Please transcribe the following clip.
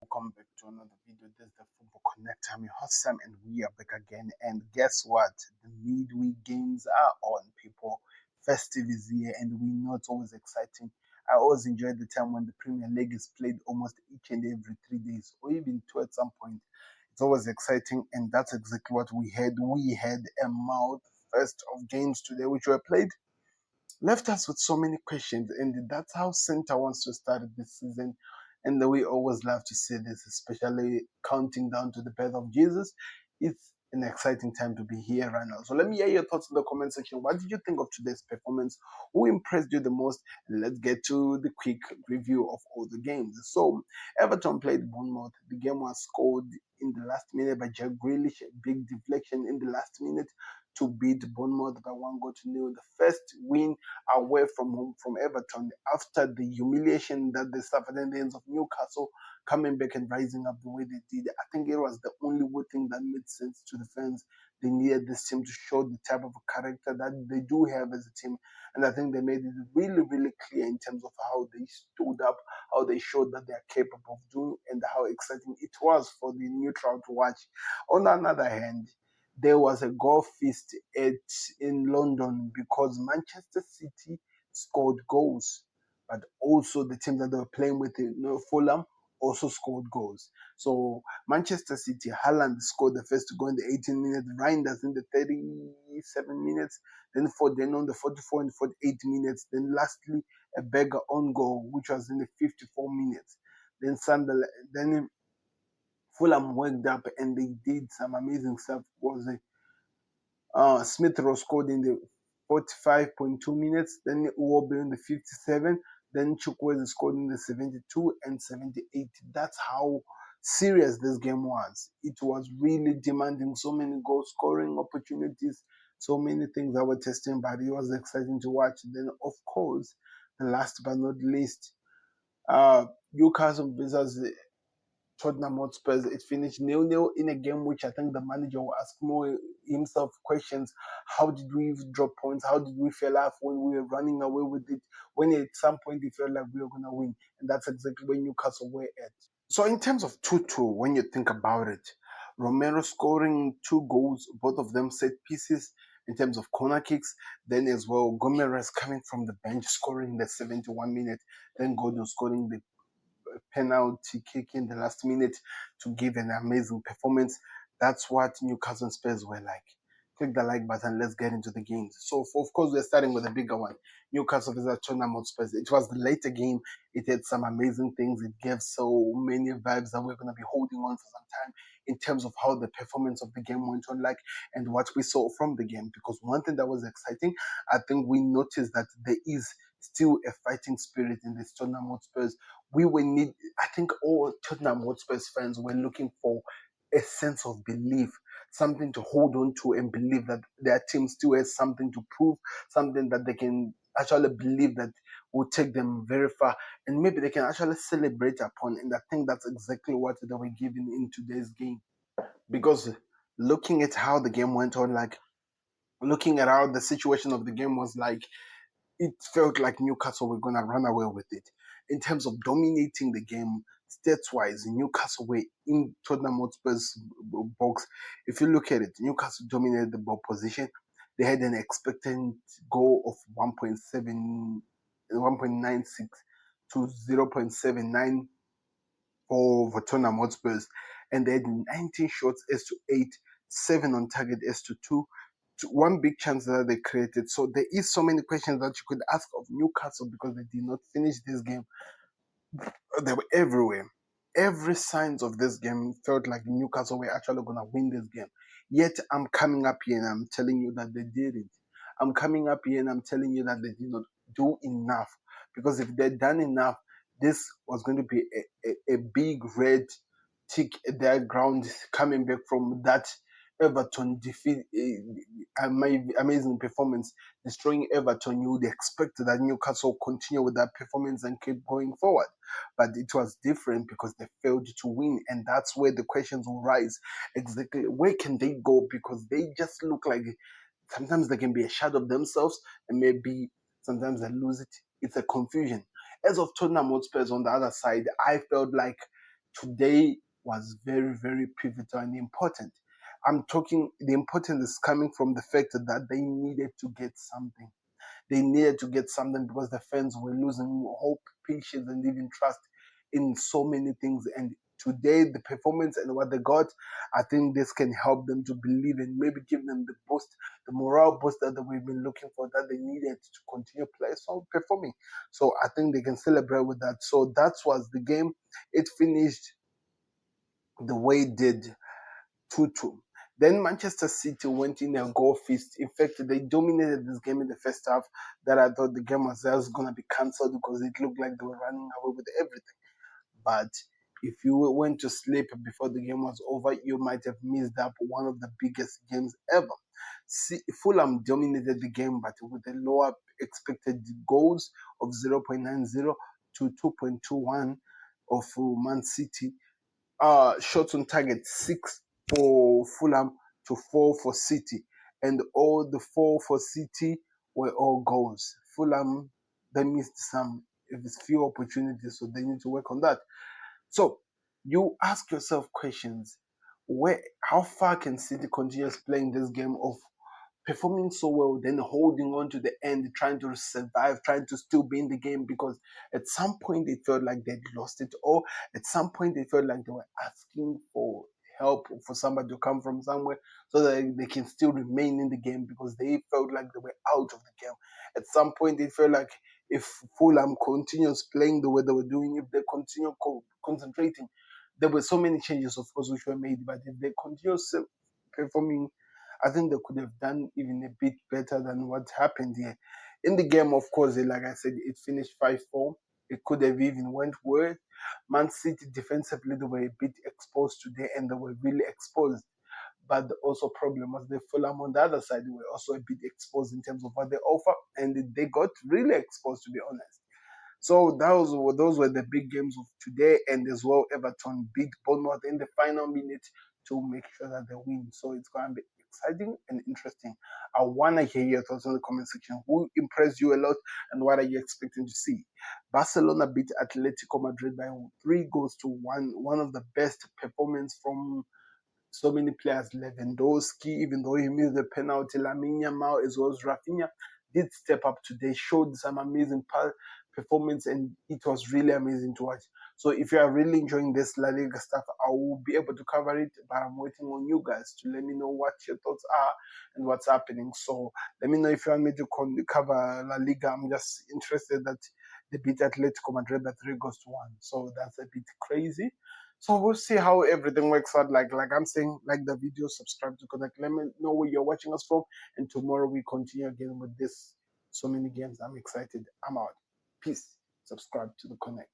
Welcome back to another video. This is the Football Connect. I'm your host Sam, and we are back again. And guess what? The midweek games are on, people. Festive is here, and we know it's always exciting. I always enjoy the time when the Premier League is played almost each and every 3 days, or even two at some point. It's always exciting, and that's exactly what we had. We had a mouth first of games today, which were played left us with so many questions, and that's how Center wants to start this season. And we always love to see this, especially counting down to the birth of Jesus. It's an exciting time to be here right now. So let me hear your thoughts in the comment section. What did you think of today's performance? Who impressed you the most? And let's get to the quick review of all the games. So Everton played Bournemouth. The game was scored in the last minute by Jack Grealish, a big deflection in the last minute to beat Bournemouth by 1-0. The first win away from home from Everton after the humiliation that they suffered in the hands of Newcastle, coming back and rising up the way they did. I think it was the only good thing that made sense to the fans. They needed this team to show the type of character that they do have as a team. And I think they made it really, really clear in terms of how they stood up, how they showed that they are capable of doing, and how exciting it was for the neutral to watch. On another hand, there was a goal feast in London because Manchester City scored goals, but also the team that they were playing with, Fulham, also scored goals. So Manchester City, Haaland scored the first goal in the 18 minutes, Reinders in the 37 minutes, then Foden on the 44 and 48 minutes, then lastly a Berger on goal, which was in the 54 minutes. Then Fulham worked up and they did some amazing stuff. Was Smith Rowe scored in the 45.2 minutes, then Iwobi in the 57, then Chukwueze scored in the 72 and 78. That's how serious this game was. It was really demanding so many goal scoring opportunities, so many things that were testing, but it was exciting to watch. Then, of course, the last but not least, Newcastle versus Tottenham Hotspur. It finished 0-0 in a game which I think the manager will ask more himself questions. How did we drop points? How did we fail off when we were running away with it? When at some point it felt like we were going to win. And that's exactly where Newcastle were at. So in terms of 2-2, when you think about it, Romero scoring two goals, both of them set pieces in terms of corner kicks. Then as well, Gomez coming from the bench, scoring the 71 minute. Then Gordon scoring the penalty kick in the last minute to give an amazing performance. That's what Newcastle Spurs were like. Click the like button. Let's get into the games. So, of course, we're starting with a bigger one. Newcastle versus Tottenham Spurs. It was the later game. It had some amazing things. It gave so many vibes that we're going to be holding on for some time in terms of how the performance of the game went on, like, and what we saw from the game. Because one thing that was exciting, I think we noticed that there is still a fighting spirit in this Tottenham Hotspurs. I think all Tottenham Hotspurs fans were looking for a sense of belief, something to hold on to and believe that their team still has something to prove, something that they can actually believe that will take them very far, and maybe they can actually celebrate upon. And I think that's exactly what they were given in today's game. Because looking at how the game went on, like looking at how the situation of the game was like, it felt like Newcastle were going to run away with it. In terms of dominating the game, stats-wise, Newcastle were in Tottenham Hotspur's box. If you look at it, Newcastle dominated the ball position. They had an expected goal of 1.96 to 0.79 for Tottenham Hotspurs, and they had 19 shots as to 8, 7 on target as to 2, one big chance that they created. So there is so many questions that you could ask of Newcastle because they did not finish this game. They were everywhere. Every signs of this game felt like Newcastle were actually going to win this game. Yet I'm coming up here and I'm telling you that they didn't. I'm coming up here and I'm telling you that they did not do enough. Because if they'd done enough, this was going to be a big red tick at their ground coming back from that Everton defeat, amazing performance, destroying Everton. You would expect that Newcastle continue with that performance and keep going forward. But it was different because they failed to win, and that's where the questions will rise. Exactly, where can they go? Because they just look like sometimes they can be a shadow of themselves, and maybe sometimes they lose it. It's a confusion. As of Tottenham Hotspurs on the other side, I felt like today was very, very pivotal and important. I'm talking, the importance is coming from the fact that they needed to get something. They needed to get something because the fans were losing hope, patience, and even trust in so many things. And today, the performance and what they got, I think this can help them to believe and maybe give them the boost, the morale boost that we've been looking for, that they needed to continue playing, so performing. So I think they can celebrate with that. So that was the game. It finished the way it did, 2-2. Then Manchester City went in a goal feast. In fact, they dominated this game in the first half. That I thought the game was just going to be cancelled because it looked like they were running away with everything. But if you went to sleep before the game was over, you might have missed up one of the biggest games ever. Fulham dominated the game, but with a lower expected goals of 0.90 to 2.21 of Man City. Shots on target, 6 for Fulham to 4 for City, and all the 4 for City were all goals. Fulham, they missed some, if it's few opportunities, so they need to work on that. So you ask yourself questions: how far can City continue playing this game of performing so well, then holding on to the end, trying to survive, trying to still be in the game? Because at some point it felt like they'd lost it, or at some point it felt like they were asking for help, for somebody to come from somewhere so that they can still remain in the game, because they felt like they were out of the game. At some point it felt like if Fulham continues playing the way they were doing, if they continue concentrating, there were so many changes, of course, which were made, but if they continue performing, I think they could have done even a bit better than what happened here. In the game, of course, like I said, it finished 5-4. It could have even went worse. Man City defensively, they were a bit exposed today, and they were really exposed. But the also problem was the Fulham on the other side were also a bit exposed in terms of what they offer, and they got really exposed, to be honest. So those were the big games of today, and as well, Everton beat Bournemouth in the final minute to make sure that they win. So it's going to be exciting and interesting. I want to hear your thoughts in the comment section. Who impressed you a lot, and what are you expecting to see? Barcelona beat Atletico Madrid by 3-1. One of the best performance from so many players. Lewandowski, even though he missed the penalty, Lamine Yamal as well as Rafinha did step up today, showed some amazing performance, and it was really amazing to watch. So if you are really enjoying this La Liga stuff, I will be able to cover it, but I'm waiting on you guys to let me know what your thoughts are and what's happening. So let me know if you want me to cover La Liga. I'm just interested that they beat Atletico Madrid by 3-1. So that's a bit crazy. So we'll see how everything works out. Like I'm saying, like the video, subscribe to connect. Let me know where you're watching us from. And tomorrow we continue again with this. So many games. I'm excited. I'm out. Peace. Subscribe to the connect.